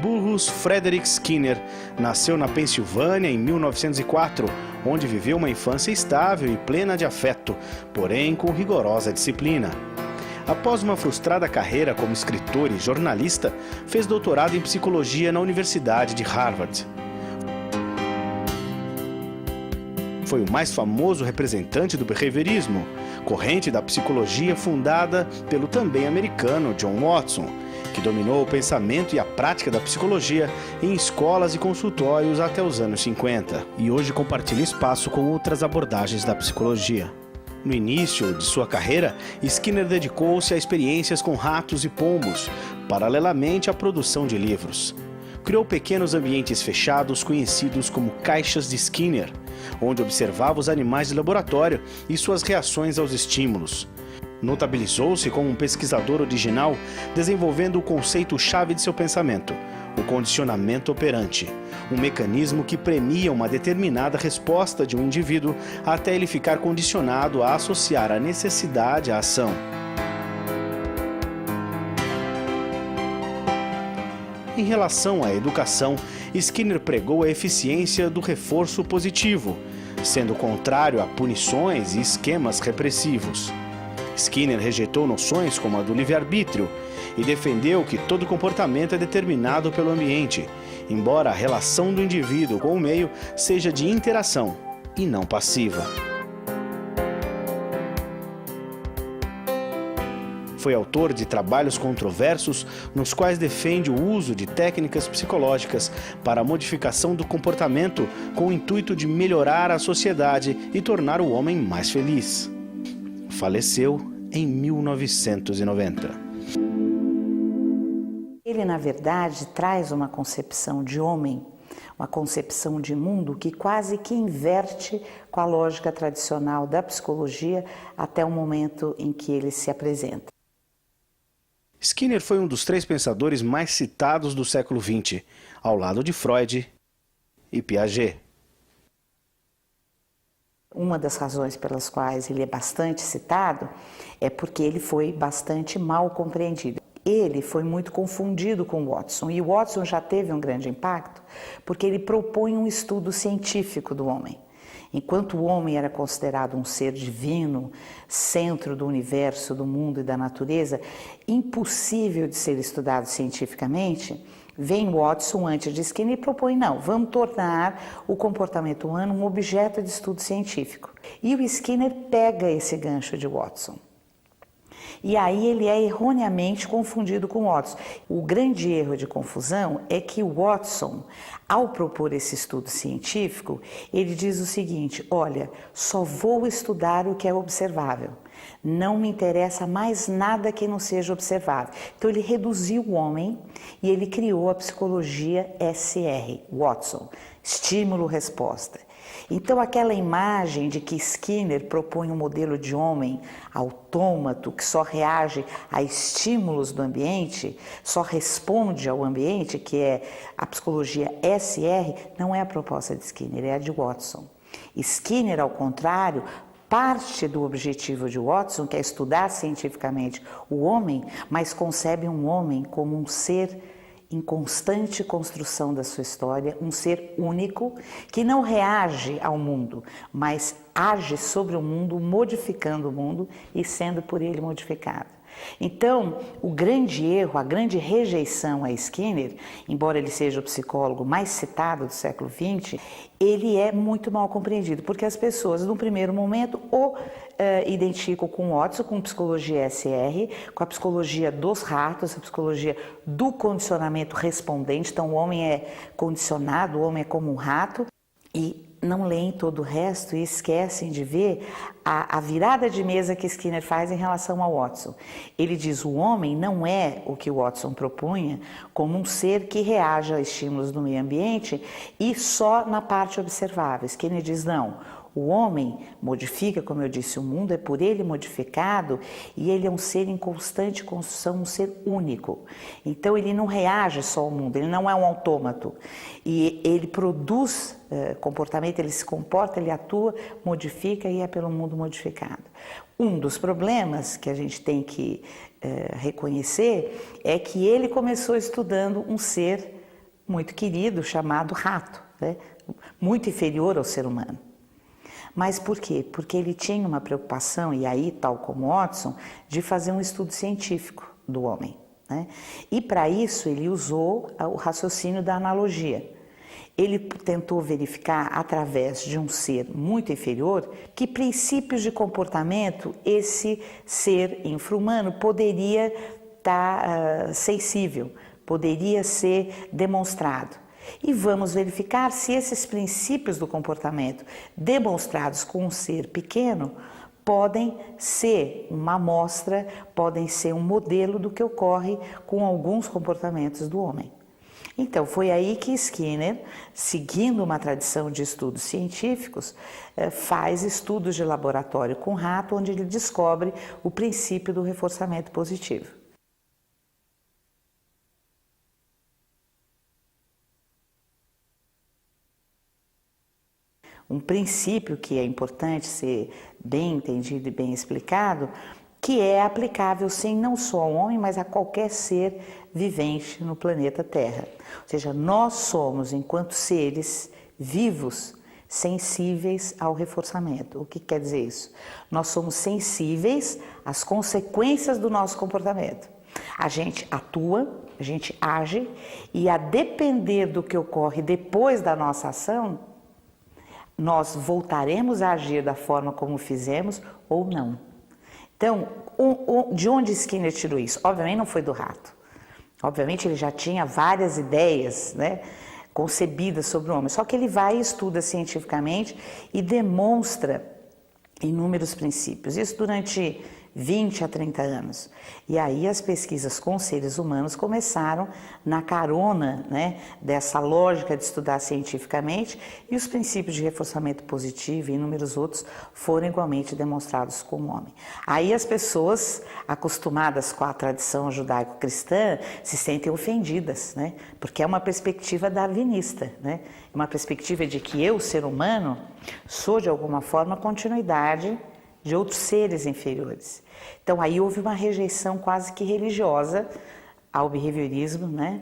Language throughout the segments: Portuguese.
Burrus Frederick Skinner nasceu na Pensilvânia em 1904, onde viveu uma infância estável e plena de afeto, porém com rigorosa disciplina. Após uma frustrada carreira como escritor e jornalista, fez doutorado em psicologia na Universidade de Harvard. Foi o mais famoso representante do behaviorismo, corrente da psicologia fundada pelo também americano John Watson, que dominou o pensamento e a prática da psicologia em escolas e consultórios até os anos 50, e hoje compartilha espaço com outras abordagens da psicologia. No início de sua carreira, Skinner dedicou-se a experiências com ratos e pombos, paralelamente à produção de livros. Criou pequenos ambientes fechados conhecidos como caixas de Skinner, onde observava os animais de laboratório e suas reações aos estímulos. Notabilizou-se como um pesquisador original, desenvolvendo o conceito-chave de seu pensamento, o condicionamento operante, um mecanismo que premia uma determinada resposta de um indivíduo até ele ficar condicionado a associar a necessidade à ação. Em relação à educação, Skinner pregou a eficiência do reforço positivo, sendo contrário a punições e esquemas repressivos. Skinner rejeitou noções como a do livre-arbítrio e defendeu que todo comportamento é determinado pelo ambiente, embora a relação do indivíduo com o meio seja de interação e não passiva. Foi autor de trabalhos controversos nos quais defende o uso de técnicas psicológicas para a modificação do comportamento com o intuito de melhorar a sociedade e tornar o homem mais feliz. Faleceu em 1990. Ele, na verdade, traz uma concepção de homem, uma concepção de mundo que quase que inverte com a lógica tradicional da psicologia até o momento em que ele se apresenta. Skinner foi um dos 3 pensadores mais citados do século XX, ao lado de Freud e Piaget. Uma das razões pelas quais ele é bastante citado é porque ele foi bastante mal compreendido. Ele foi muito confundido com Watson, e Watson já teve um grande impacto porque ele propõe um estudo científico do homem. Enquanto o homem era considerado um ser divino, centro do universo, do mundo e da natureza, impossível de ser estudado cientificamente, vem Watson antes de Skinner e propõe, não, vamos tornar o comportamento humano um objeto de estudo científico. E o Skinner pega esse gancho de Watson. E aí ele é erroneamente confundido com Watson. O grande erro de confusão é que o Watson, ao propor esse estudo científico, ele diz o seguinte, olha, só vou estudar o que é observável. Não me interessa mais nada que não seja observável. Então ele reduziu o homem e ele criou a psicologia SR, Watson, estímulo-resposta. Então aquela imagem de que Skinner propõe um modelo de homem autômato que só reage a estímulos do ambiente, só responde ao ambiente, que é a psicologia SR, não é a proposta de Skinner, é a de Watson. Skinner, ao contrário, parte do objetivo de Watson, que é estudar cientificamente o homem, mas concebe um homem como um ser em constante construção da sua história, um ser único que não reage ao mundo, mas age sobre o mundo, modificando o mundo e sendo por ele modificado. Então, o grande erro, a grande rejeição a Skinner, embora ele seja o psicólogo mais citado do século XX, ele é muito mal compreendido, porque as pessoas, num primeiro momento, o identificam com Watson, com psicologia SR, com a psicologia dos ratos, a psicologia do condicionamento respondente. Então, o homem é condicionado, o homem é como um rato, e não leem todo o resto e esquecem de ver a virada de mesa que Skinner faz em relação ao Watson. Ele diz o homem não é o que o Watson propunha como um ser que reage a estímulos do meio ambiente e só na parte observável. Skinner diz não. O homem modifica, como eu disse, o mundo é por ele modificado e ele é um ser em constante construção, um ser único. Então ele não reage só ao mundo, ele não é um autômato. E ele produz comportamento, ele se comporta, ele atua, modifica e é pelo mundo modificado. Um dos problemas que a gente tem que reconhecer é que ele começou estudando um ser muito querido chamado rato, né? Muito inferior ao ser humano. Mas por quê? Porque ele tinha uma preocupação, e aí, tal como Watson, de fazer um estudo científico do homem, né? E para isso ele usou o raciocínio da analogia. Ele tentou verificar, através de um ser muito inferior, que princípios de comportamento esse ser infra-humano poderia estar sensível, poderia ser demonstrado. E vamos verificar se esses princípios do comportamento demonstrados com um ser pequeno podem ser uma amostra, podem ser um modelo do que ocorre com alguns comportamentos do homem. Então, foi aí que Skinner, seguindo uma tradição de estudos científicos, faz estudos de laboratório com rato, onde ele descobre o princípio do reforçamento positivo. Um princípio que é importante ser bem entendido e bem explicado, que é aplicável sim não só ao homem, mas a qualquer ser vivente no planeta Terra. Ou seja, nós somos, enquanto seres vivos, sensíveis ao reforçamento. O que quer dizer isso? Nós somos sensíveis às consequências do nosso comportamento. A gente atua, a gente age, e a depender do que ocorre depois da nossa ação, nós voltaremos a agir da forma como fizemos ou não. Então, de onde Skinner tirou isso? Obviamente não foi do rato. Obviamente ele já tinha várias ideias, né, concebidas sobre o homem. Só que ele vai e estuda cientificamente e demonstra inúmeros princípios. Isso durante 20 a 30 anos. E aí as pesquisas com seres humanos começaram na carona, né, dessa lógica de estudar cientificamente, e os princípios de reforçamento positivo e inúmeros outros foram igualmente demonstrados com o homem. Aí as pessoas acostumadas com a tradição judaico-cristã se sentem ofendidas, né, porque é uma perspectiva darwinista, né, uma perspectiva de que eu, ser humano, sou de alguma forma continuidade de outros seres inferiores. Então aí houve uma rejeição quase que religiosa ao behaviorismo, né?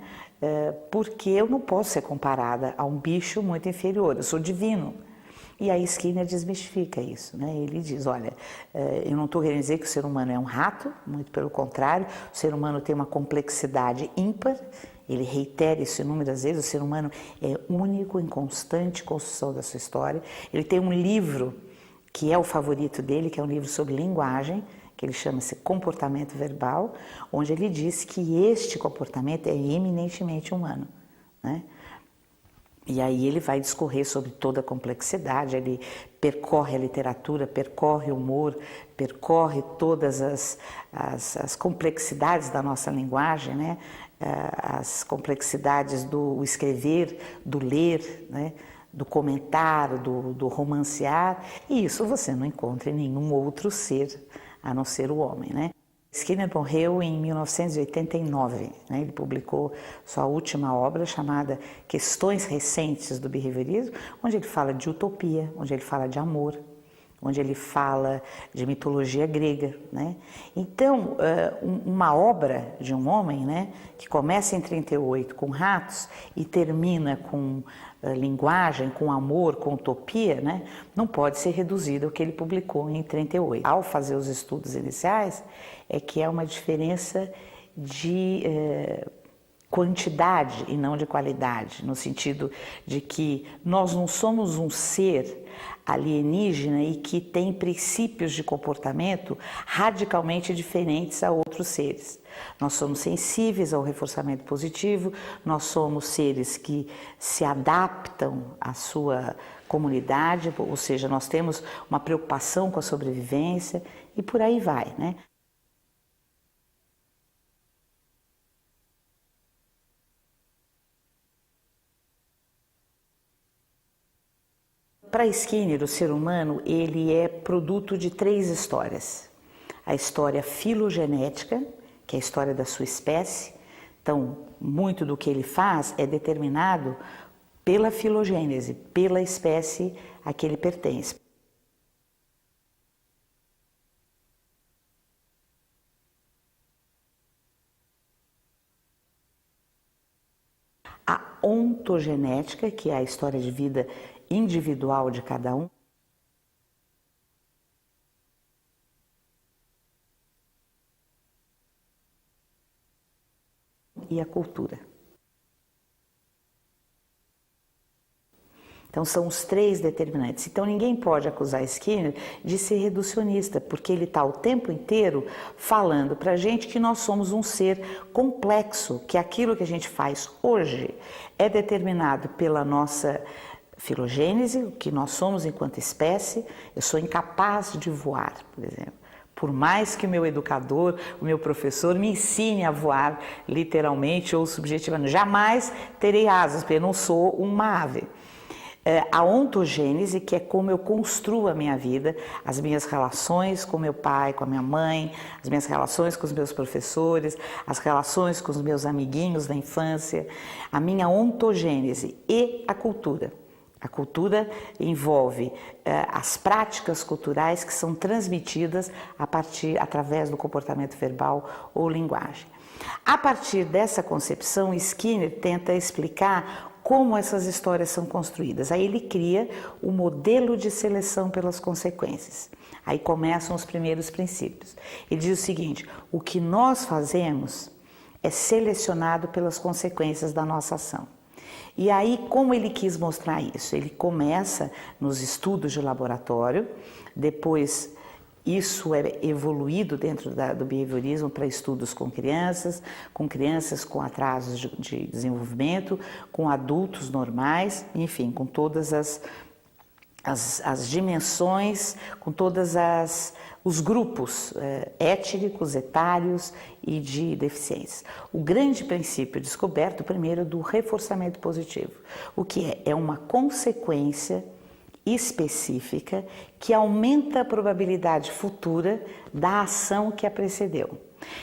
Porque eu não posso ser comparada a um bicho muito inferior, eu sou divino. E aí Skinner desmistifica isso, né? Ele diz, olha, eu não estou querendo dizer que o ser humano é um rato, muito pelo contrário, o ser humano tem uma complexidade ímpar, ele reitera isso inúmeras vezes, o ser humano é único em constante construção da sua história. Ele tem um livro que é o favorito dele, que é um livro sobre linguagem, que ele chama-se Comportamento Verbal, onde ele diz que este comportamento é eminentemente humano, né? E aí ele vai discorrer sobre toda a complexidade, ele percorre a literatura, percorre o humor, percorre todas as complexidades da nossa linguagem, né? As complexidades do escrever, do ler, né? Do comentar, do romancear, e isso você não encontra em nenhum outro ser, a não ser o homem, né? Skinner morreu em 1989, né? Ele publicou sua última obra chamada Questões Recentes do Behaviorismo, onde ele fala de utopia, onde ele fala de amor, onde ele fala de mitologia grega, né? Então, uma obra de um homem, né, que começa em 38 com ratos e termina com linguagem, com amor, com utopia, né, não pode ser reduzida ao que ele publicou em 38. Ao fazer os estudos iniciais, é que é uma diferença de quantidade e não de qualidade, no sentido de que nós não somos um ser alienígena e que tem princípios de comportamento radicalmente diferentes a outros seres. Nós somos sensíveis ao reforçamento positivo, nós somos seres que se adaptam à sua comunidade, ou seja, nós temos uma preocupação com a sobrevivência e por aí vai, né? Para Skinner, o ser humano ele é produto de três histórias. A história filogenética, que é a história da sua espécie. Então, muito do que ele faz é determinado pela filogênese, pela espécie a que ele pertence. a ontogenética, que é a história de vida individual de cada um, e a cultura. Então são os três determinantes. Então ninguém pode acusar Skinner de ser reducionista, porque ele está o tempo inteiro falando para a gente que nós somos um ser complexo, que aquilo que a gente faz hoje é determinado pela nossa filogênese, o que nós somos enquanto espécie. Eu sou incapaz de voar, por exemplo. Por mais que o meu educador, o meu professor me ensine a voar literalmente ou subjetivamente, jamais terei asas, porque eu não sou uma ave. A ontogênese, que é como eu construo a minha vida, as minhas relações com meu pai, com a minha mãe, as minhas relações com os meus professores, as relações com os meus amiguinhos da infância, a minha ontogênese e a cultura. A cultura envolve as práticas culturais que são transmitidas através do comportamento verbal ou linguagem. A partir dessa concepção, Skinner tenta explicar como essas histórias são construídas. Aí ele cria o modelo de seleção pelas consequências. Aí começam os primeiros princípios. Ele diz o seguinte: o que nós fazemos é selecionado pelas consequências da nossa ação. E aí, como ele quis mostrar isso? Ele começa nos estudos de laboratório, depois isso é evoluído dentro do behaviorismo para estudos com crianças com atrasos de desenvolvimento, com adultos normais, enfim, com todas as dimensões, com todos os grupos étnicos, etários e de deficiências. O grande princípio descoberto, primeiro, do reforçamento positivo, o que é uma consequência específica que aumenta a probabilidade futura da ação que a precedeu.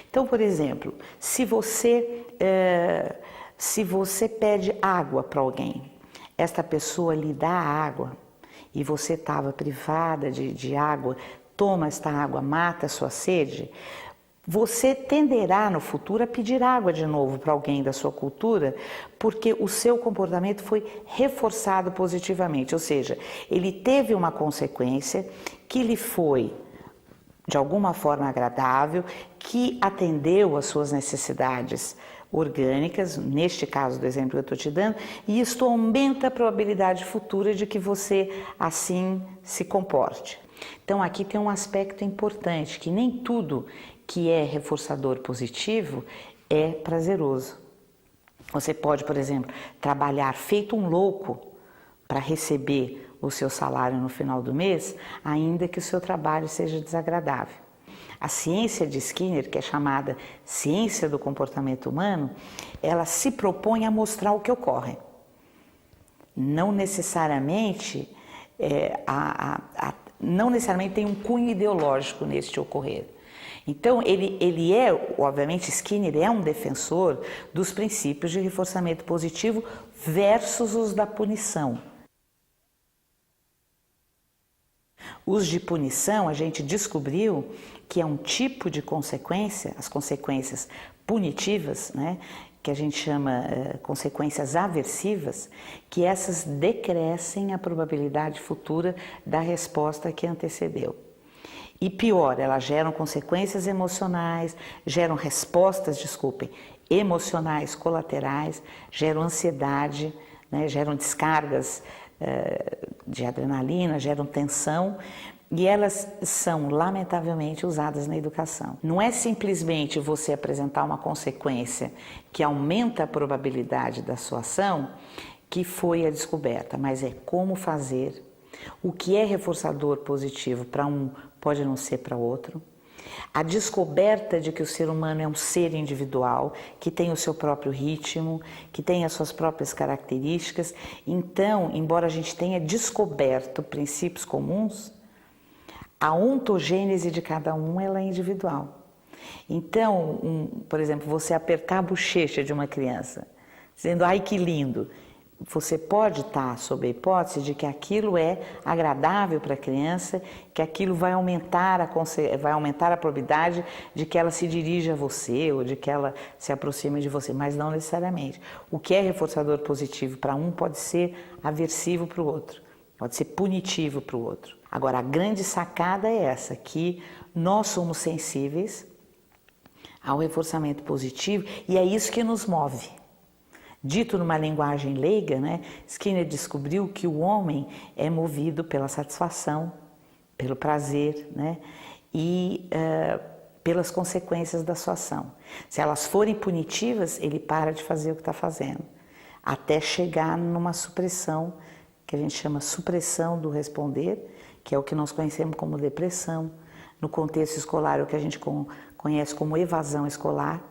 Então, por exemplo, se você pede água para alguém, esta pessoa lhe dá água e você estava privada de água, toma esta água, mata a sua sede, você tenderá no futuro a pedir água de novo para alguém da sua cultura, porque o seu comportamento foi reforçado positivamente, ou seja, ele teve uma consequência que lhe foi de alguma forma agradável, que atendeu às suas necessidades orgânicas, neste caso do exemplo que eu estou te dando, e isto aumenta a probabilidade futura de que você assim se comporte. Então aqui tem um aspecto importante, que nem tudo que é reforçador positivo é prazeroso. Você pode, por exemplo, trabalhar feito um louco para receber o seu salário no final do mês, ainda que o seu trabalho seja desagradável. A ciência de Skinner, que é chamada ciência do comportamento humano, ela se propõe a mostrar o que ocorre. Não necessariamente, não necessariamente tem um cunho ideológico neste ocorrer. Então, ele é, obviamente, Skinner é um defensor dos princípios de reforçamento positivo versus os da punição. Os de punição, a gente descobriu que é um tipo de consequência, as consequências punitivas, né, que a gente chama consequências aversivas, que essas decrescem a probabilidade futura da resposta que antecedeu. E pior, elas geram consequências emocionais, geram respostas, emocionais colaterais, geram ansiedade, né, geram descargas de adrenalina, geram tensão, e elas são, lamentavelmente, usadas na educação. Não é simplesmente você apresentar uma consequência que aumenta a probabilidade da sua ação que foi a descoberta, mas é como fazer. O que é reforçador positivo para um pode não ser para outro. A descoberta de que o ser humano é um ser individual, que tem o seu próprio ritmo, que tem as suas próprias características. Então, embora a gente tenha descoberto princípios comuns, a ontogênese de cada um ela é individual. Então, por exemplo, você apertar a bochecha de uma criança, dizendo, ai que lindo, você pode estar sob a hipótese de que aquilo é agradável para a criança, que aquilo vai aumentar a probabilidade de que ela se dirija a você ou de que ela se aproxime de você, mas não necessariamente. O que é reforçador positivo para um pode ser aversivo para o outro, pode ser punitivo para o outro. Agora, a grande sacada é essa, que nós somos sensíveis ao reforçamento positivo e é isso que nos move. Dito numa linguagem leiga, né, Skinner descobriu que o homem é movido pela satisfação, pelo prazer, né, e pelas consequências da sua ação. Se elas forem punitivas, ele para de fazer o que está fazendo, até chegar numa supressão, que a gente chama supressão do responder, que é o que nós conhecemos como depressão. No contexto escolar, é o que a gente conhece como evasão escolar.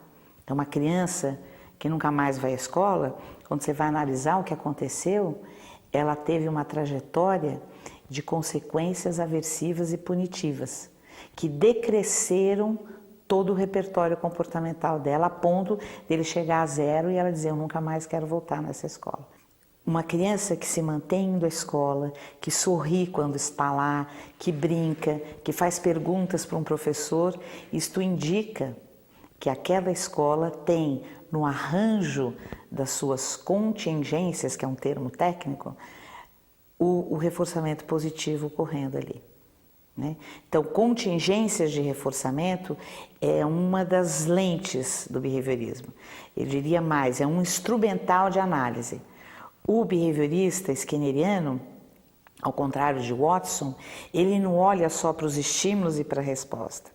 Então, uma criança que nunca mais vai à escola, quando você vai analisar o que aconteceu, ela teve uma trajetória de consequências aversivas e punitivas, que decresceram todo o repertório comportamental dela, a ponto dele chegar a zero e ela dizer, eu nunca mais quero voltar nessa escola. Uma criança que se mantém indo à escola, que sorri quando está lá, que brinca, que faz perguntas para um professor, isto indica que aquela escola tem no arranjo das suas contingências, que é um termo técnico, o reforçamento positivo ocorrendo ali, né? Então, contingências de reforçamento é uma das lentes do behaviorismo. Eu diria mais, é um instrumental de análise. O behaviorista skinneriano, ao contrário de Watson, ele não olha só para os estímulos e para a resposta.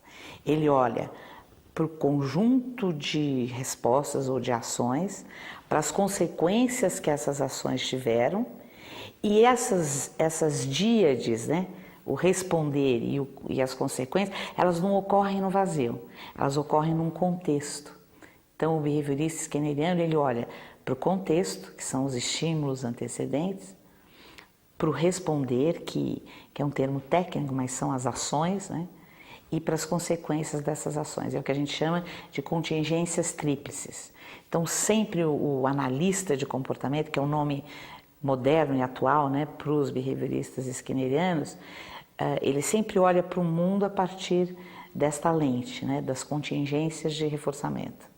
Ele olha para o conjunto de respostas ou de ações, para as consequências que essas ações tiveram, e essas díades, né, o responder e as consequências, elas não ocorrem no vazio, elas ocorrem num contexto. Então, o behaviorista skinneriano, ele olha para o contexto, que são os estímulos antecedentes, para o responder, que é um termo técnico, mas são as ações, né? E para as consequências dessas ações. É o que a gente chama de contingências tríplices. Então, sempre o analista de comportamento, que é um nome moderno e atual, né, para os behavioristas skinnerianos, ele sempre olha para o mundo a partir desta lente, né, das contingências de reforçamento.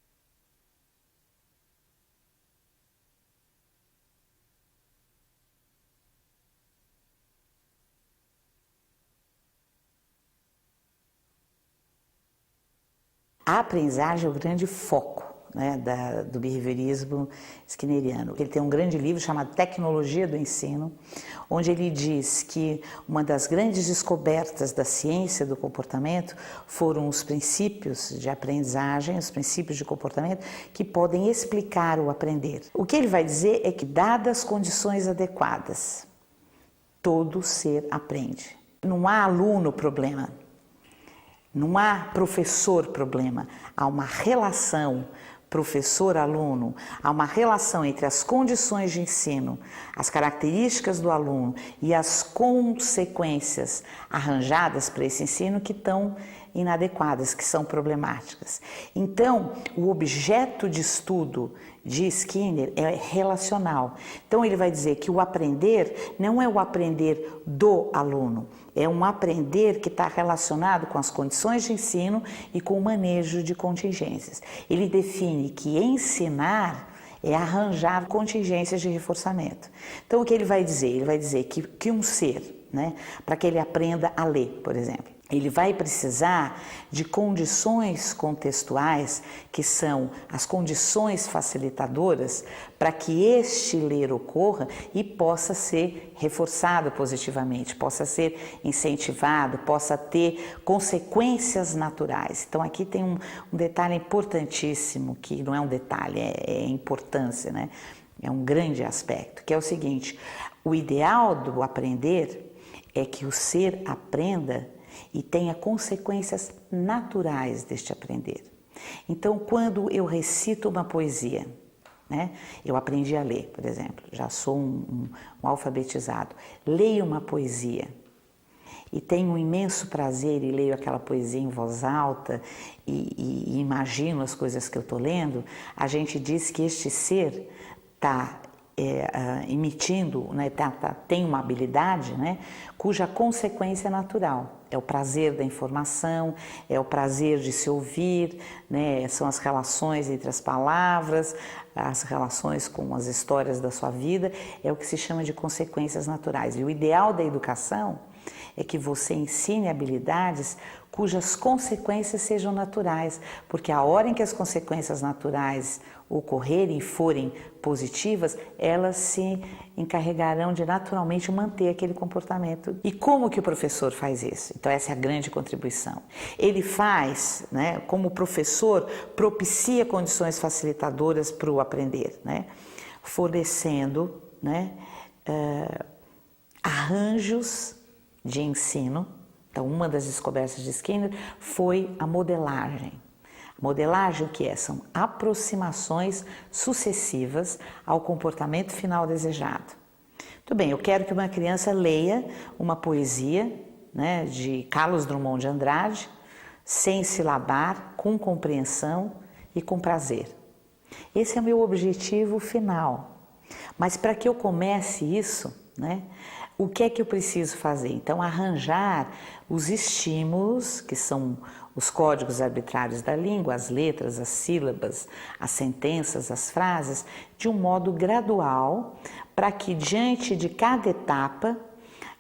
A aprendizagem é o grande foco, né, do behaviorismo skinneriano. Ele tem um grande livro chamado Tecnologia do Ensino, onde ele diz que uma das grandes descobertas da ciência do comportamento foram os princípios de aprendizagem, os princípios de comportamento que podem explicar o aprender. O que ele vai dizer é que, dadas as condições adequadas, todo ser aprende. Não há aluno problema. Não há professor problema, há uma relação professor-aluno, há uma relação entre as condições de ensino, as características do aluno e as consequências arranjadas para esse ensino que estão inadequadas, que são problemáticas. Então, o objeto de estudo de Skinner é relacional. Então, ele vai dizer que o aprender não é o aprender do aluno, é um aprender que está relacionado com as condições de ensino e com o manejo de contingências. Ele define que ensinar é arranjar contingências de reforçamento. Então, o que ele vai dizer? Ele vai dizer que um ser, né, para que ele aprenda a ler, por exemplo, ele vai precisar de condições contextuais, que são as condições facilitadoras para que este ler ocorra e possa ser reforçado positivamente, possa ser incentivado, possa ter consequências naturais. Então, aqui tem um detalhe importantíssimo, que não é um detalhe, é importância, né? É um grande aspecto, que é o seguinte: o ideal do aprender é que o ser aprenda e tenha consequências naturais deste aprender. Então, quando eu recito uma poesia, né, eu aprendi a ler, por exemplo, já sou um alfabetizado, leio uma poesia e tenho um imenso prazer e leio aquela poesia em voz alta e imagino as coisas que eu estou lendo, a gente diz que este ser está emitindo, né, tem uma habilidade, né, cuja consequência é natural. É o prazer da informação, é o prazer de se ouvir, né, são as relações entre as palavras, as relações com as histórias da sua vida, é o que se chama de consequências naturais. E o ideal da educação é que você ensine habilidades cujas consequências sejam naturais, porque a hora em que as consequências naturais ocorrerem e forem positivas, elas se encarregarão de naturalmente manter aquele comportamento. E como que o professor faz isso? Então essa é a grande contribuição. Ele faz, né, como professor, propicia condições facilitadoras para o aprender, né, fornecendo, né, arranjos de ensino. Então, uma das descobertas de Skinner foi a modelagem. Modelagem, o que é? São aproximações sucessivas ao comportamento final desejado. Muito bem, eu quero que uma criança leia uma poesia, né, de Carlos Drummond de Andrade, sem silabar, com compreensão e com prazer. Esse é o meu objetivo final. Mas para que eu comece isso, né, o que é que eu preciso fazer? Então, arranjar os estímulos, que são os códigos arbitrários da língua, as letras, as sílabas, as sentenças, as frases, de um modo gradual, para que diante de cada etapa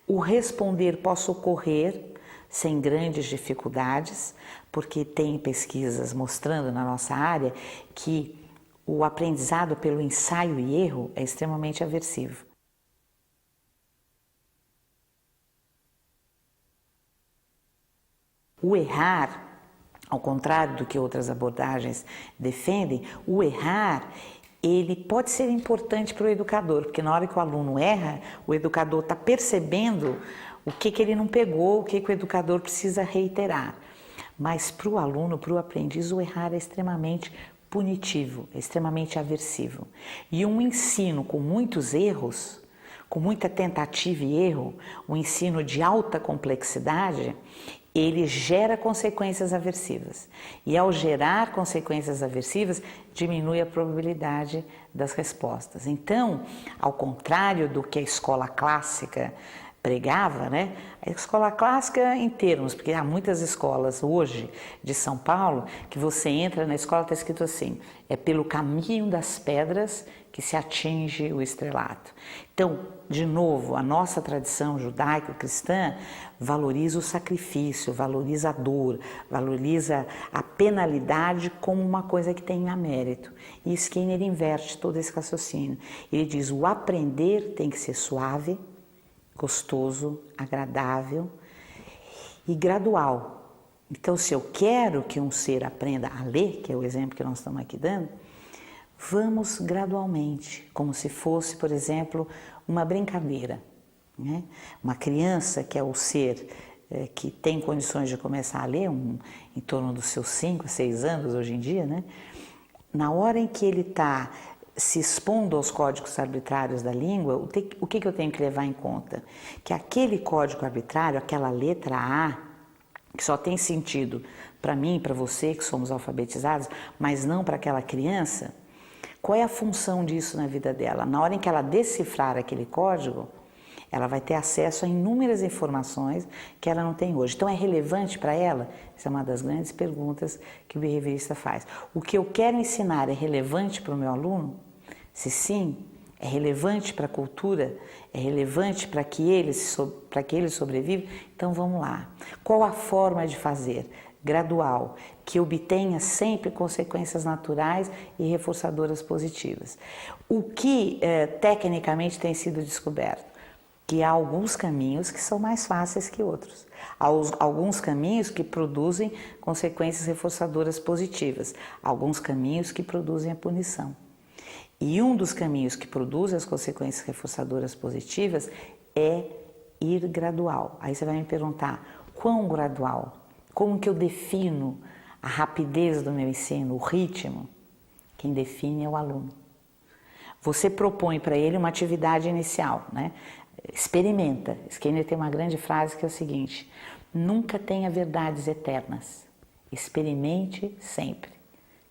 o responder possa ocorrer sem grandes dificuldades, porque tem pesquisas mostrando na nossa área que o aprendizado pelo ensaio e erro é extremamente aversivo. O errar, ao contrário do que outras abordagens defendem, o errar, ele pode ser importante para o educador, porque na hora que o aluno erra, o educador está percebendo o que ele não pegou, o que o educador precisa reiterar. Mas para o aluno, para o aprendiz, o errar é extremamente punitivo, é extremamente aversivo. E um ensino com muitos erros, com muita tentativa e erro, um ensino de alta complexidade, ele gera consequências aversivas. E ao gerar consequências aversivas, diminui a probabilidade das respostas. Então, ao contrário do que a escola clássica pregava, né? A escola clássica em termos, porque há muitas escolas hoje de São Paulo que você entra na escola, está escrito assim, é pelo caminho das pedras que se atinge o estrelato. Então, de novo, a nossa tradição judaico-cristã valoriza o sacrifício, valoriza a dor, valoriza a penalidade como uma coisa que tenha mérito. E Skinner inverte todo esse raciocínio. Ele diz, o aprender tem que ser suave, gostoso, agradável e gradual. Então, se eu quero que um ser aprenda a ler, que é o exemplo que nós estamos aqui dando, vamos gradualmente, como se fosse, por exemplo, uma brincadeira, né? Uma criança que é o ser que tem condições de começar a ler, em torno dos seus 5, 6 anos hoje em dia, né? Na hora em que ele está se expondo aos códigos arbitrários da língua, o que eu tenho que levar em conta? Que aquele código arbitrário, aquela letra A, que só tem sentido para mim, para você que somos alfabetizados, mas não para aquela criança, qual é a função disso na vida dela? Na hora em que ela decifrar aquele código, ela vai ter acesso a inúmeras informações que ela não tem hoje. Então, é relevante para ela? Essa é uma das grandes perguntas que o behaviorista faz. O que eu quero ensinar é relevante para o meu aluno? Se sim, é relevante para a cultura? É relevante para que ele sobreviva? Então, vamos lá. Qual a forma de fazer? Gradual, que obtenha sempre consequências naturais e reforçadoras positivas. O que tecnicamente tem sido descoberto? Que há alguns caminhos que são mais fáceis que outros. Há alguns caminhos que produzem consequências reforçadoras positivas, alguns caminhos que produzem a punição. E um dos caminhos que produz as consequências reforçadoras positivas é ir gradual. Aí você vai me perguntar, quão gradual? Como que eu defino a rapidez do meu ensino, o ritmo? Quem define é o aluno. Você propõe para ele uma atividade inicial, né? Experimenta. Skinner tem uma grande frase que é o seguinte, nunca tenha verdades eternas, experimente sempre.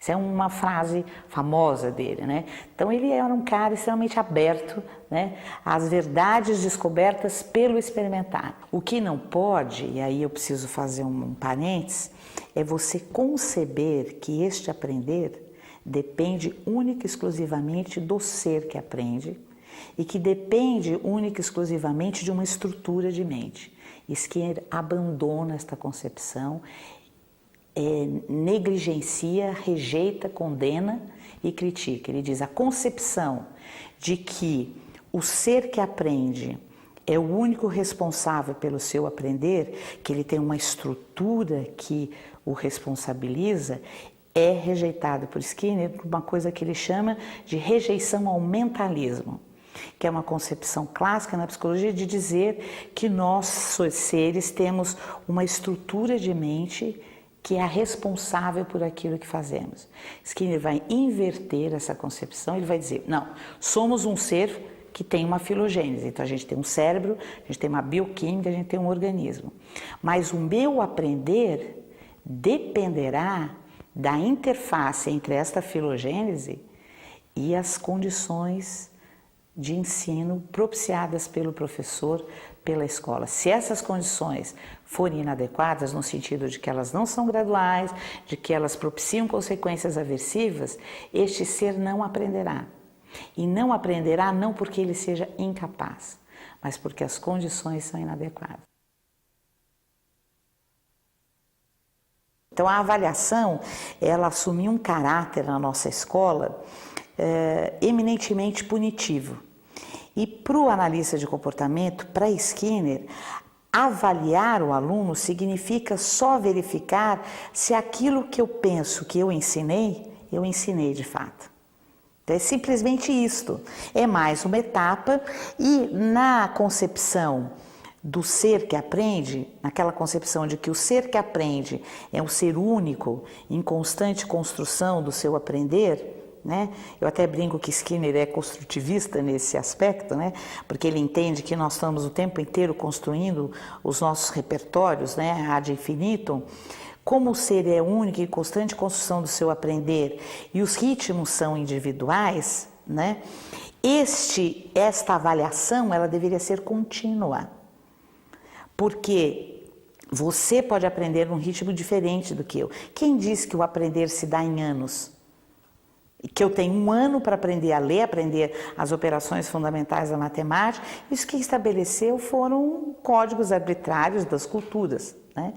Isso é uma frase famosa dele, né? Então ele era um cara extremamente aberto, né, às verdades descobertas pelo experimentar. O que não pode, e aí eu preciso fazer um parênteses, é você conceber que este aprender depende única e exclusivamente do ser que aprende e que depende única e exclusivamente de uma estrutura de mente. Skinner abandona esta concepção, negligencia, rejeita, condena e critica. Ele diz: a concepção de que o ser que aprende é o único responsável pelo seu aprender, que ele tem uma estrutura que o responsabiliza, é rejeitado por Skinner por uma coisa que ele chama de rejeição ao mentalismo, que é uma concepção clássica na psicologia de dizer que nós, seres, temos uma estrutura de mente que é a responsável por aquilo que fazemos. Skinner vai inverter essa concepção, ele vai dizer: não, somos um ser que tem uma filogênese, então a gente tem um cérebro, a gente tem uma bioquímica, a gente tem um organismo. Mas o meu aprender dependerá da interface entre esta filogênese e as condições de ensino propiciadas pelo professor, pela escola. Se essas condições forem inadequadas, no sentido de que elas não são graduais, de que elas propiciam consequências aversivas, este ser não aprenderá. E não aprenderá não porque ele seja incapaz, mas porque as condições são inadequadas. Então a avaliação, ela assumiu um caráter na nossa escola eminentemente punitivo. E para o analista de comportamento, para Skinner, avaliar o aluno significa só verificar se aquilo que eu penso que eu ensinei de fato. Então é simplesmente isto, é mais uma etapa e na concepção do ser que aprende, naquela concepção de que o ser que aprende é um ser único, em constante construção do seu aprender, né? Eu até brinco que Skinner é construtivista nesse aspecto, né? Porque ele entende que nós estamos o tempo inteiro construindo os nossos repertórios, né? Ad infinitum. Como o ser é único e em constante construção do seu aprender e os ritmos são individuais, né? Esta avaliação ela deveria ser contínua, porque você pode aprender num ritmo diferente do que eu. Quem diz que o aprender se dá em anos? Que eu tenho um ano para aprender a ler, aprender as operações fundamentais da matemática. Isso que estabeleceu foram códigos arbitrários das culturas, né?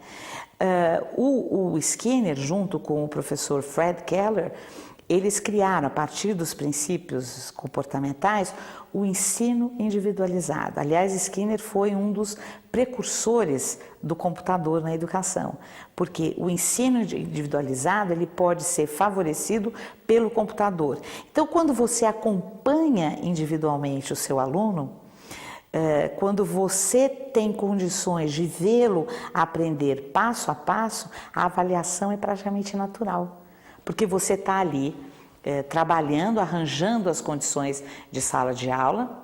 O Skinner, junto com o professor Fred Keller, eles criaram, a partir dos princípios comportamentais, o ensino individualizado. Aliás, Skinner foi um dos precursores do computador na educação, porque o ensino individualizado ele pode ser favorecido pelo computador. Então, quando você acompanha individualmente o seu aluno, quando você tem condições de vê-lo aprender passo a passo, a avaliação é praticamente natural. Porque você está ali trabalhando, arranjando as condições de sala de aula,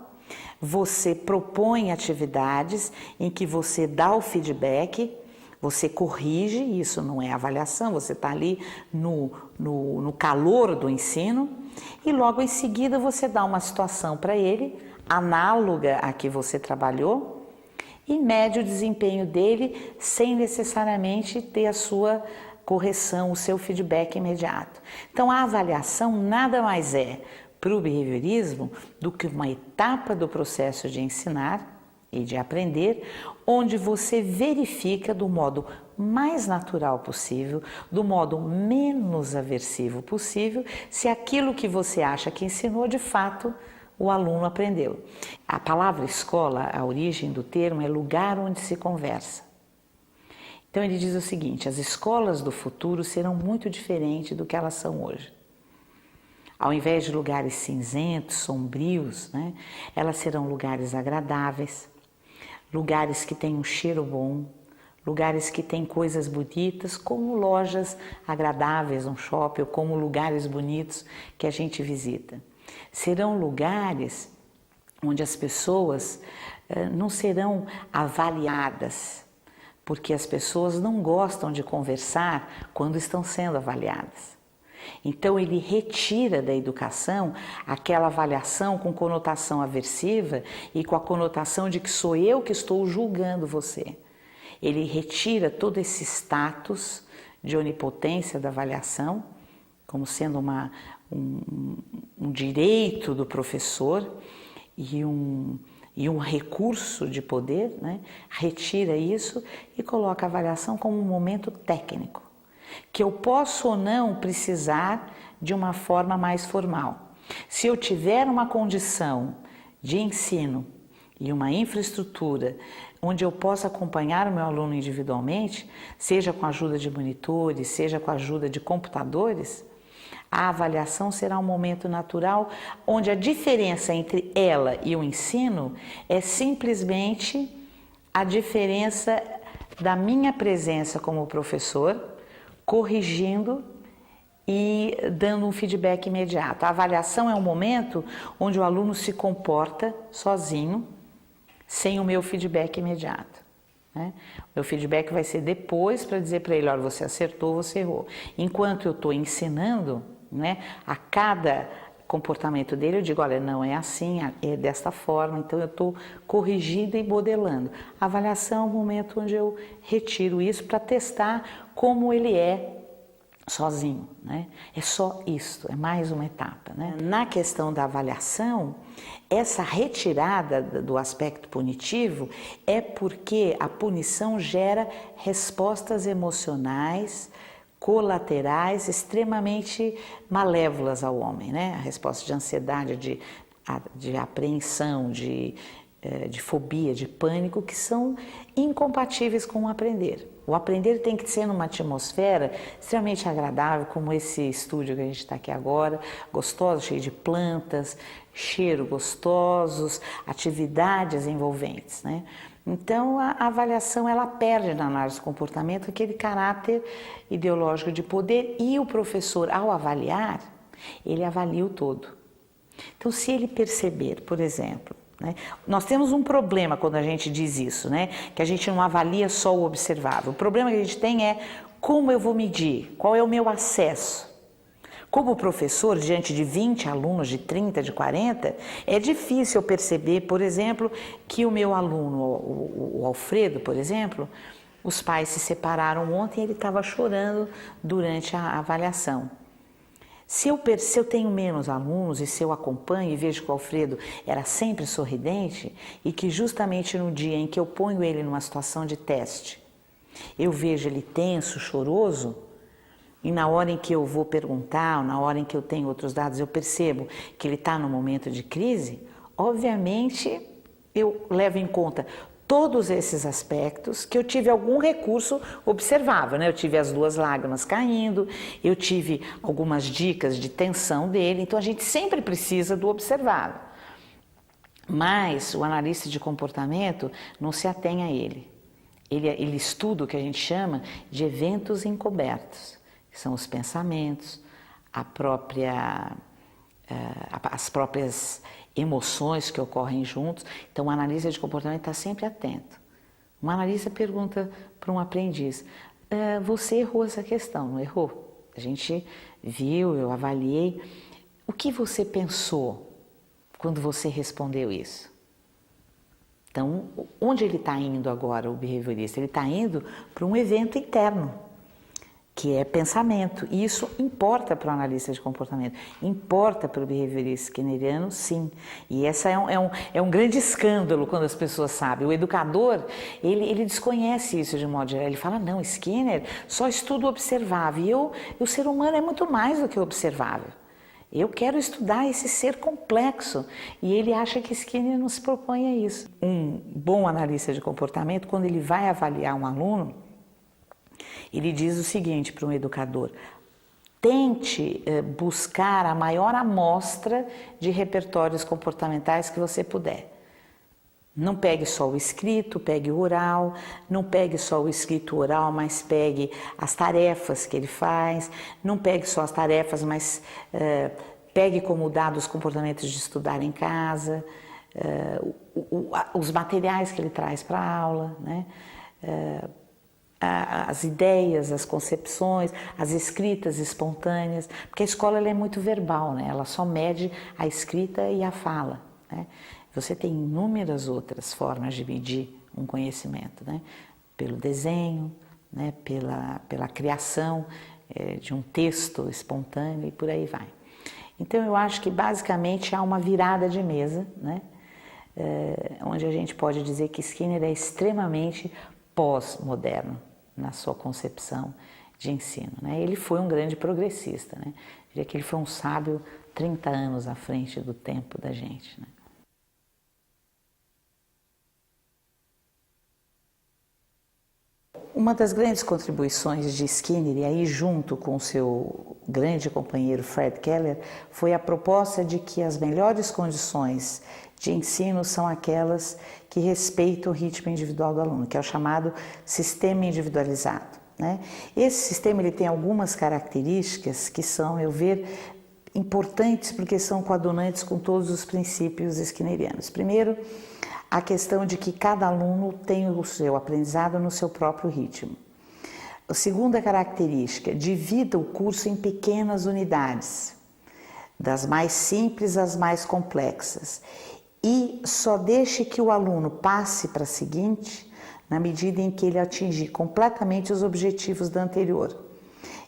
você propõe atividades em que você dá o feedback, você corrige, isso não é avaliação, você está ali no calor do ensino, e logo em seguida você dá uma situação para ele, análoga à que você trabalhou, e mede o desempenho dele sem necessariamente ter a sua correção, o seu feedback imediato. Então a avaliação nada mais é para o behaviorismo do que uma etapa do processo de ensinar e de aprender, onde você verifica do modo mais natural possível, do modo menos aversivo possível, se aquilo que você acha que ensinou de fato o aluno aprendeu. A palavra escola, a origem do termo é lugar onde se conversa. Então ele diz o seguinte: as escolas do futuro serão muito diferentes do que elas são hoje. Ao invés de lugares cinzentos, sombrios, né, elas serão lugares agradáveis, lugares que têm um cheiro bom, lugares que têm coisas bonitas, como lojas agradáveis, um shopping, ou como lugares bonitos que a gente visita. Serão lugares onde as pessoas não serão avaliadas, porque as pessoas não gostam de conversar quando estão sendo avaliadas. Então ele retira da educação aquela avaliação com conotação aversiva e com a conotação de que sou eu que estou julgando você. Ele retira todo esse status de onipotência da avaliação, como sendo um direito do professor e um recurso de poder, né? Retira isso e coloca a avaliação como um momento técnico, que eu posso ou não precisar de uma forma mais formal. Se eu tiver uma condição de ensino e uma infraestrutura onde eu possa acompanhar o meu aluno individualmente, seja com a ajuda de monitores, seja com a ajuda de computadores, a avaliação será um momento natural onde a diferença entre ela e o ensino é simplesmente a diferença da minha presença como professor, corrigindo e dando um feedback imediato. A avaliação é um momento onde o aluno se comporta sozinho, sem o meu feedback imediato, né? O meu feedback vai ser depois para dizer para ele, olha, você acertou, você errou. Enquanto eu estou ensinando, né, a cada comportamento dele, eu digo, olha, não é assim, é desta forma, então eu estou corrigindo e modelando. A avaliação é o momento onde eu retiro isso para testar como ele é sozinho, né? É só isso, é mais uma etapa, né? Na questão da avaliação, essa retirada do aspecto punitivo é porque a punição gera respostas emocionais colaterais extremamente malévolas ao homem, né? A resposta de ansiedade, de apreensão, de fobia, de pânico, que são incompatíveis com o aprender. O aprender tem que ser numa atmosfera extremamente agradável, como esse estúdio que a gente está aqui agora, gostoso, cheio de plantas, cheiro gostosos, atividades envolventes, né? Então, a avaliação, ela perde na análise do comportamento aquele caráter ideológico de poder e o professor, ao avaliar, ele avalia o todo. Então, se ele perceber, por exemplo, né, nós temos um problema quando a gente diz isso, né, que a gente não avalia só o observável. O problema que a gente tem é como eu vou medir, qual é o meu acesso. Como professor, diante de 20 alunos, de 30, de 40, é difícil eu perceber, por exemplo, que o meu aluno, o Alfredo, por exemplo, os pais se separaram ontem e ele estava chorando durante a avaliação. Se eu tenho menos alunos e se eu acompanho e vejo que o Alfredo era sempre sorridente e que justamente no dia em que eu ponho ele numa situação de teste, eu vejo ele tenso, choroso, e na hora em que eu vou perguntar, ou na hora em que eu tenho outros dados, eu percebo que ele está num momento de crise, obviamente eu levo em conta todos esses aspectos, que eu tive algum recurso observável, né? Eu tive as 2 lágrimas caindo, eu tive algumas dicas de tensão dele, então a gente sempre precisa do observável. Mas o analista de comportamento não se atém a ele. Ele estuda o que a gente chama de eventos encobertos, que são os pensamentos, as próprias emoções que ocorrem juntos. Então, o analista de comportamento está sempre atento. Um analista pergunta para um aprendiz, você errou essa questão, não errou? A gente viu, eu avaliei. O que você pensou quando você respondeu isso? Então, onde ele está indo agora, o behaviorista? Ele está indo para um evento interno, que é pensamento, e isso importa para o analista de comportamento, importa para o behaviorista skinneriano, sim. E essa é um grande escândalo quando as pessoas sabem. O educador, ele desconhece isso de modo geral, ele fala, não, Skinner só estuda o observável, e o ser humano é muito mais do que o observável. Eu quero estudar esse ser complexo, e ele acha que Skinner não se propõe a isso. Um bom analista de comportamento, quando ele vai avaliar um aluno, ele diz o seguinte para um educador, tente buscar a maior amostra de repertórios comportamentais que você puder. Não pegue só o escrito, pegue o oral, não pegue só o escrito oral, mas pegue as tarefas que ele faz, não pegue só as tarefas, mas pegue como dado os comportamentos de estudar em casa, os materiais que ele traz para a aula, né? as ideias, as concepções, as escritas espontâneas, porque a escola ela é muito verbal, né? Ela só mede a escrita e a fala, né? Você tem inúmeras outras formas de medir um conhecimento, né? Pelo desenho, né? Pela criação de um texto espontâneo e por aí vai. Então eu acho que basicamente há uma virada de mesa, né? Onde a gente pode dizer que Skinner é extremamente pós-moderno na sua concepção de ensino, né? Ele foi um grande progressista, né? Eu diria que ele foi um sábio 30 anos à frente do tempo da gente, né? Uma das grandes contribuições de Skinner, e aí junto com o seu grande companheiro Fred Keller, foi a proposta de que as melhores condições de ensino são aquelas que respeitam o ritmo individual do aluno, que é o chamado sistema individualizado, né? Esse sistema ele tem algumas características que são, eu ver, importantes porque são coadunantes com todos os princípios skinnerianos. Primeiro, a questão de que cada aluno tem o seu aprendizado no seu próprio ritmo. A segunda característica, divida o curso em pequenas unidades, das mais simples às mais complexas, e só deixe que o aluno passe para a seguinte na medida em que ele atingir completamente os objetivos da anterior.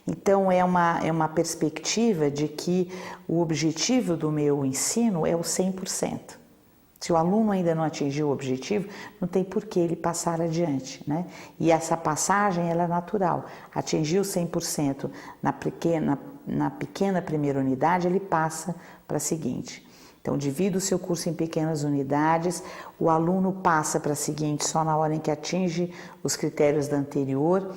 Então é uma perspectiva de que o objetivo do meu ensino é o 100%. Se o aluno ainda não atingiu o objetivo, não tem por que ele passar adiante, né? E essa passagem ela é natural. Atingiu 100% na pequena primeira unidade, ele passa para a seguinte. Então, divida o seu curso em pequenas unidades, o aluno passa para a seguinte só na hora em que atinge os critérios da anterior.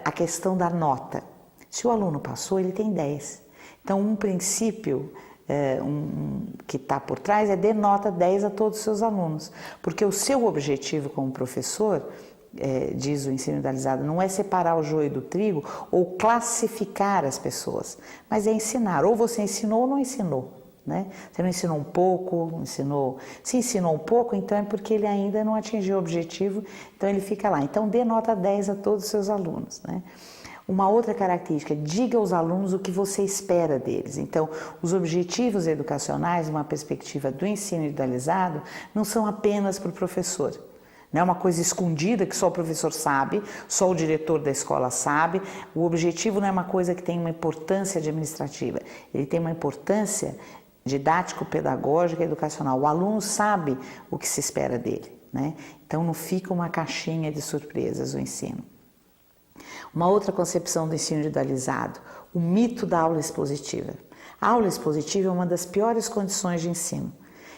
A questão da nota. Se o aluno passou, ele tem 10. Então, um princípio que está por trás dê nota 10 a todos os seus alunos, porque o seu objetivo como professor, diz o ensino idealizado, não é separar o joio do trigo ou classificar as pessoas, mas é ensinar. Ou você ensinou ou não ensinou, né? Você não ensinou um pouco, se ensinou um pouco, então é porque ele ainda não atingiu o objetivo, então ele fica lá. Então dê nota 10 a todos os seus alunos, né? Uma outra característica, diga aos alunos o que você espera deles. Então, os objetivos educacionais, uma perspectiva do ensino idealizado, não são apenas para o professor. Não é uma coisa escondida que só o professor sabe, só o diretor da escola sabe. O objetivo não é uma coisa que tem uma importância administrativa, ele tem uma importância didático-pedagógica e educacional. O aluno sabe o que se espera dele, né? Então, não fica uma caixinha de surpresas o ensino. Uma outra concepção do ensino individualizado, o mito da aula expositiva. A aula expositiva é uma das piores condições de ensino.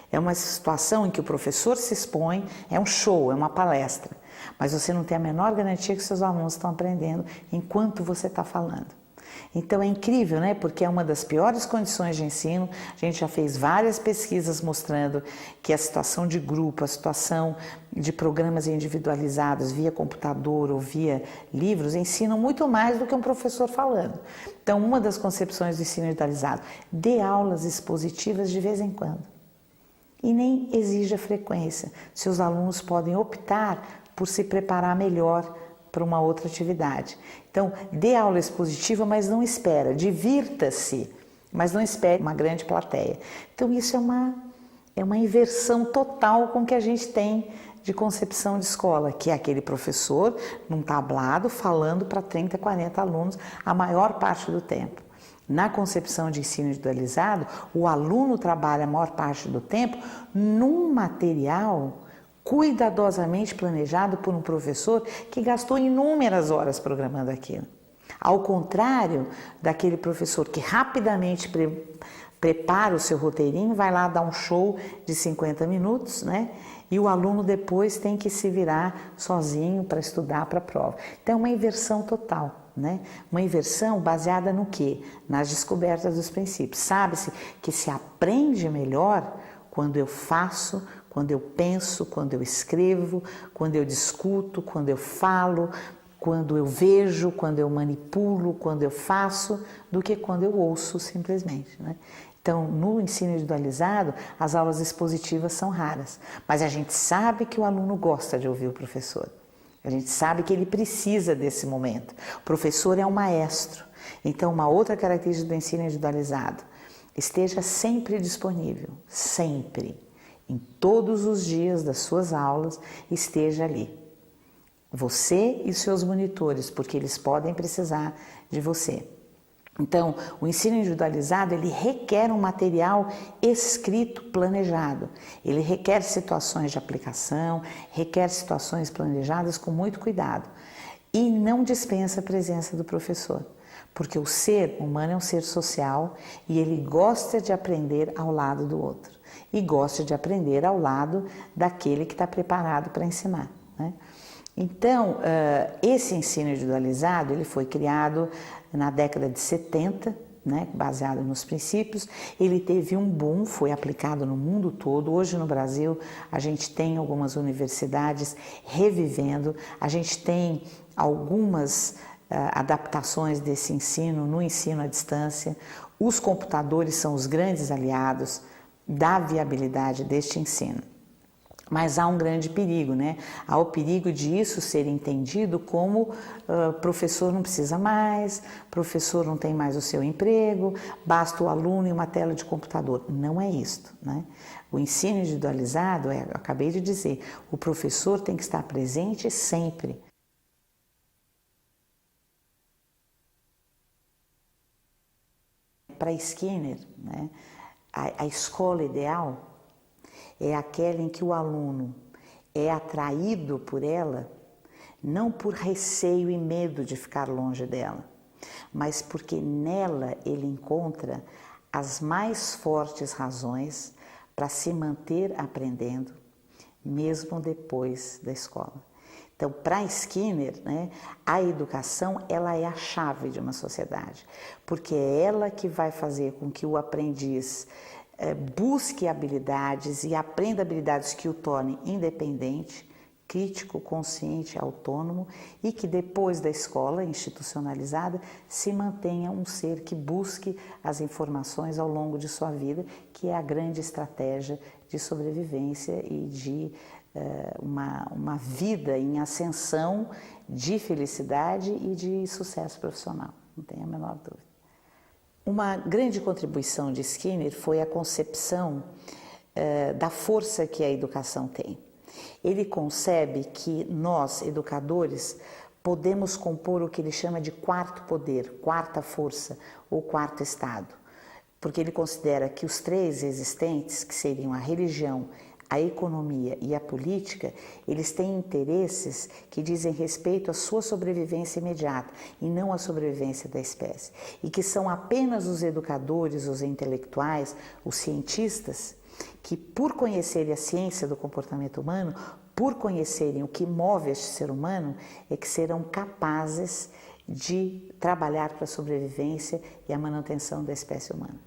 É uma situação em que o professor se expõe, é um show, é uma palestra, mas você não tem a menor garantia que seus alunos estão aprendendo enquanto você está falando. Então é incrível, né? Porque é uma das piores condições de ensino. A gente já fez várias pesquisas mostrando que a situação de grupo, a situação de programas individualizados via computador ou via livros ensinam muito mais do que um professor falando. Então, uma das concepções do ensino individualizado, dê aulas expositivas de vez em quando. E nem exija frequência. Seus alunos podem optar por se preparar melhor para uma outra atividade. Então, dê aula expositiva, mas não espera, divirta-se, mas não espere uma grande plateia. Então, isso é uma inversão total com o que a gente tem de concepção de escola, que é aquele professor num tablado falando para 30, 40 alunos a maior parte do tempo. Na concepção de ensino individualizado, o aluno trabalha a maior parte do tempo num material cuidadosamente planejado por um professor que gastou inúmeras horas programando aquilo. Ao contrário daquele professor que rapidamente prepara o seu roteirinho, vai lá dar um show de 50 minutos, né? E o aluno depois tem que se virar sozinho para estudar para a prova. Então é uma inversão total, né? Uma inversão baseada no quê? Nas descobertas dos princípios. Sabe-se que se aprende melhor quando eu faço, quando eu penso, quando eu escrevo, quando eu discuto, quando eu falo, quando eu vejo, quando eu manipulo, quando eu faço, do que quando eu ouço simplesmente, né? Então, no ensino individualizado, as aulas expositivas são raras, mas a gente sabe que o aluno gosta de ouvir o professor. A gente sabe que ele precisa desse momento. O professor é um maestro. Então, uma outra característica do ensino individualizado: esteja sempre disponível, sempre, em todos os dias das suas aulas, esteja ali. Você e seus monitores, porque eles podem precisar de você. Então, o ensino individualizado, ele requer um material escrito, planejado. Ele requer situações de aplicação, requer situações planejadas com muito cuidado. E não dispensa a presença do professor, porque o ser humano é um ser social e ele gosta de aprender ao lado do outro. E gosta de aprender ao lado daquele que está preparado para ensinar, né? Então, esse ensino individualizado, ele foi criado na década de 70, né, baseado nos princípios. Ele teve um boom, foi aplicado no mundo todo. Hoje no Brasil a gente tem algumas universidades revivendo, a gente tem algumas adaptações desse ensino no ensino à distância. Os computadores são os grandes aliados da viabilidade deste ensino. Mas há um grande perigo, né? Há o perigo de isso ser entendido como professor não precisa mais, professor não tem mais o seu emprego, basta o aluno e uma tela de computador. Não é isto, né? O ensino individualizado, eu acabei de dizer, o professor tem que estar presente sempre. Para Skinner, né, a escola ideal é aquela em que o aluno é atraído por ela, não por receio e medo de ficar longe dela, mas porque nela ele encontra as mais fortes razões para se manter aprendendo, mesmo depois da escola. Então, para Skinner, né, a educação, ela é a chave de uma sociedade, porque é ela que vai fazer com que o aprendiz busque habilidades e aprenda habilidades que o tornem independente, crítico, consciente, autônomo, e que depois da escola institucionalizada se mantenha um ser que busque as informações ao longo de sua vida, que é a grande estratégia de sobrevivência e de uma vida em ascensão de felicidade e de sucesso profissional, não tenho a menor dúvida. Uma grande contribuição de Skinner foi a concepção da força que a educação tem. Ele concebe que nós, educadores, podemos compor o que ele chama de quarto poder, quarta força ou quarto estado, porque ele considera que os três existentes, que seriam a religião, a economia e a política, eles têm interesses que dizem respeito à sua sobrevivência imediata e não à sobrevivência da espécie. E que são apenas os educadores, os intelectuais, os cientistas, que por conhecerem a ciência do comportamento humano, por conhecerem o que move este ser humano, é que serão capazes de trabalhar para a sobrevivência e a manutenção da espécie humana.